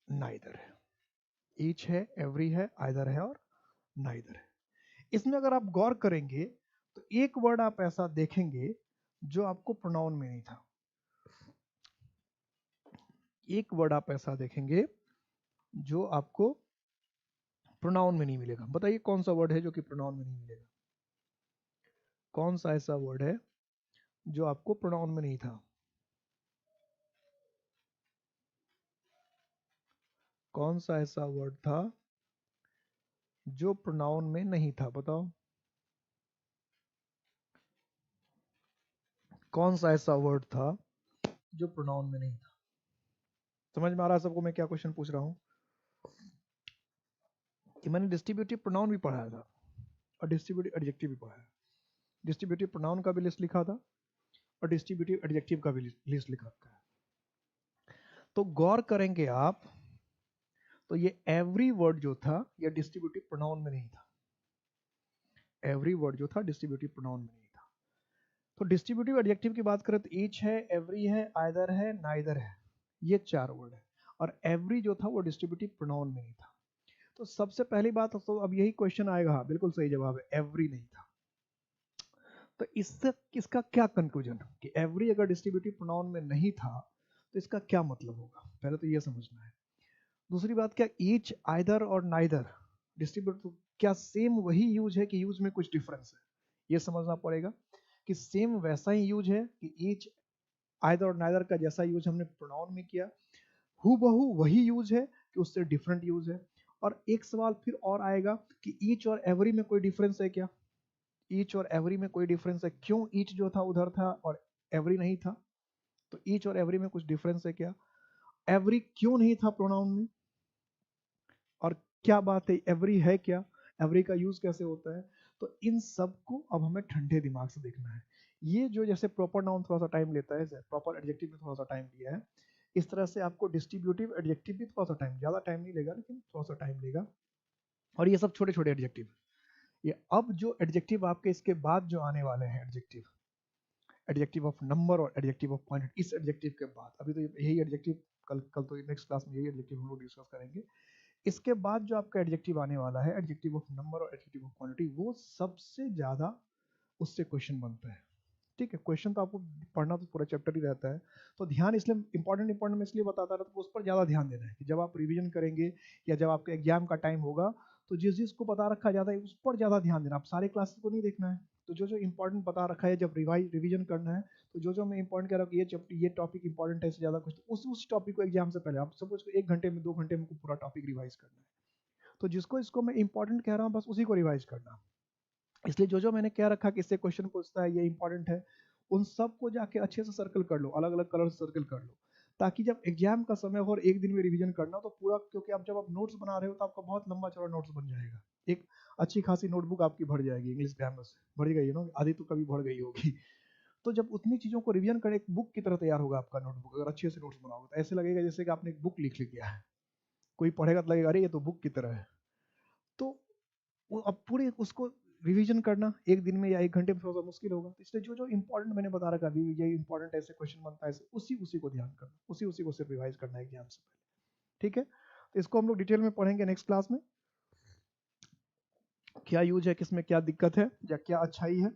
नाइदर है। ईच है, एवरी है, आइदर है और नाइदर है। इसमें अगर आप गौर करेंगे तो एक वर्ड आप ऐसा देखेंगे जो आपको प्रोनाउन में नहीं था, एक वर्ड आप ऐसा देखेंगे जो आपको प्रोनाउन में नहीं मिलेगा। बताइए कौन सा वर्ड है जो कि प्रोनाउन में नहीं मिलेगा? कौन सा ऐसा वर्ड है जो आपको प्रोनाउन में नहीं था? कौन सा ऐसा वर्ड था जो प्रोनाउन में नहीं था? बताओ कौन सा ऐसा वर्ड था जो प्रोनाउन में नहीं था? समझ में आ रहा है सबको मैं क्या क्वेश्चन पूछ रहा हूं? कि मैंने डिस्ट्रीब्यूटिव प्रोनाउन भी पढ़ाया था और डिस्ट्रीब्यूटिव एडजेक्टिव भी पढ़ाया। डिस्ट्रीब्यूटिव प्रोनाउन का भी लिस्ट लिखा था और डिस्ट्रीब्यूटिव एडजेक्टिव का भी लिस्ट लिखा था। तो गौर करेंगे आप तो ये एवरी वर्ड जो था ये डिस्ट्रीब्यूटिव प्रोनाउन में नहीं था। एवरी वर्ड जो था डिस्ट्रीब्यूटिव प्रोनाउन में नहीं था। तो डिस्ट्रीब्यूटिव एडजेक्टिव की बात करें तो ईच है, एवरी है, आइदर है, नाइदर है, ये 4 वर्ड है। और एवरी जो था वो डिस्ट्रीब्यूटिव प्रोनाउन में नहीं था। तो सबसे पहली बात तो अब यही क्वेश्चन आएगा, हाँ बिल्कुल सही जवाब है, एवरी नहीं था। तो इससे इसका क्या कंक्लूजन कि एवरी अगर डिस्ट्रीब्यूटिव प्रोनाउन में नहीं था तो इसका क्या मतलब होगा, पहले तो ये समझना है। दूसरी बात, क्या ईच, आइदर और नाइदर डिस्ट्रीब्यूटिव क्या सेम वही यूज है कि यूज में कुछ डिफरेंस है? ये समझना पड़ेगा कि सेम वैसा ही यूज है कि ईच, आइदर और नाइदर का जैसा यूज हमने प्रोनाउन में किया हूबहू वही यूज है कि उससे डिफरेंट यूज है। और एक सवाल फिर और आएगा कि ईच और एवरी में कोई डिफरेंस है क्या? ईच और एवरी में कोई डिफरेंस है, क्यों ईच जो था उधर था और एवरी नहीं था? तो ईच और एवरी में कुछ डिफरेंस है क्या? एवरी क्यों नहीं था प्रोनाउन में? और क्या बात है, एवरी है क्या? एवरी का यूज कैसे होता है? तो इन सब को अब हमें ठंडे दिमाग से देखना है। ये जो जैसे प्रॉपर नाउन थोड़ा सा टाइम लेता है, प्रॉपर एडजेक्टिव में थोड़ा सा टाइम लिया है, इस तरह से आपको डिस्ट्रीब्यूटिव एडजेक्टिव भी थोड़ा सा टाइम, ज़्यादा टाइम नहीं लेगा लेकिन थोड़ा सा टाइम लेगा। और ये सब छोटे छोटे एडजेक्टिव, ये अब जो एडजेक्टिव आपके इसके बाद जो आने वाले हैं एडजेक्टिव, एडजेक्टिव ऑफ नंबर और एडजेक्टिव ऑफ पॉइंट, इस एडजेक्टिव के बाद, अभी तो यही एडजेक्टिव, कल तो नेक्स्ट क्लास में यही एडजेक्टिव हम लोग डिस्कस करेंगे। इसके बाद जो आपका एडजेक्टिव आने वाला है, एडजेक्टिव ऑफ नंबर और एडजेक्टिव ऑफ क्वांटिटी, वो सबसे ज्यादा उससे क्वेश्चन बनता है। ठीक है, क्वेश्चन तो आपको पढ़ना तो पूरा चैप्टर ही रहता है, तो ध्यान इसलिए इंपॉर्टेंट में इसलिए बताता रहता है, उस पर ज़्यादा ध्यान देना है कि जब आप रिवीजन करेंगे या जब आपके एग्जाम का टाइम होगा, तो जिस जिस को बता रखा जाता है उस पर ज़्यादा ध्यान देना। आप सारे क्लासेस को नहीं देखना है, तो जो जो इंपॉर्टेंट बता रखा है, जब रिवीजन करना है, तो जो जो मैं इंपॉर्टेंट कह रहा हूँ कि ये टॉपिक इंपॉर्टेंट है, इससे ज़्यादा कुछ, तो उस टॉपिक को एग्जाम से पहले आप सपोज 1 घंटे में 2 घंटे में पूरा टॉपिक रिवाइज करना है, तो जिसको इसको मैं इंपॉर्टेंट कह रहा हूँ बस उसी को रिवाइज करना। इसलिए जो जो मैंने कह रखा कि इससे क्वेश्चन पूछता है, ये इंपॉर्टेंट है, उन सब को जाके अच्छे से सर्कल कर लो, अलग अलग कलर से सर्कल कर लो, ताकि जब एग्जाम का समय हो और एक दिन में रिवीजन करना तो पूरा, क्योंकि आप जब आप नोट्स बना रहे हो तो आपका बहुत लंबा चौड़ा नोट्स बन जाएगा, एक अच्छी खासी नोटबुक आपकी भर जाएगी, इंग्लिश ग्रामर से भर गई है ना, आधी तो कभी भर गई होगी। तो जब उतनी चीज़ों को रिवीजन करें, एक बुक की तरह तैयार होगा आपका नोटबुक, अगर अच्छे से नोट्स बनाओगे तो ऐसे लगेगा जैसे कि आपने एक बुक लिख लिया है, कोई पढ़ेगा तो लगेगा अरे ये तो बुक की तरह है। तो वो अब पूरे उसको रिवीजन करना एक दिन में या 1 घंटे में थोड़ा सा मुश्किल होगा, तो इसलिए जो जो इंपॉर्टेंट मैंने बता रखा अभी, ये इंपॉर्टेंट ऐसे क्वेश्चन बनता है, उसी उसी को ध्यान करना, उसी उसी को सिर्फ रिवाइज करना है एग्जाम से पहले। ठीक है, तो इसको हम लोग डिटेल में पढ़ेंगे नेक्स्ट क्लास में, क्या यूज है, किसमें क्या दिक्कत है या क्या अच्छाई है।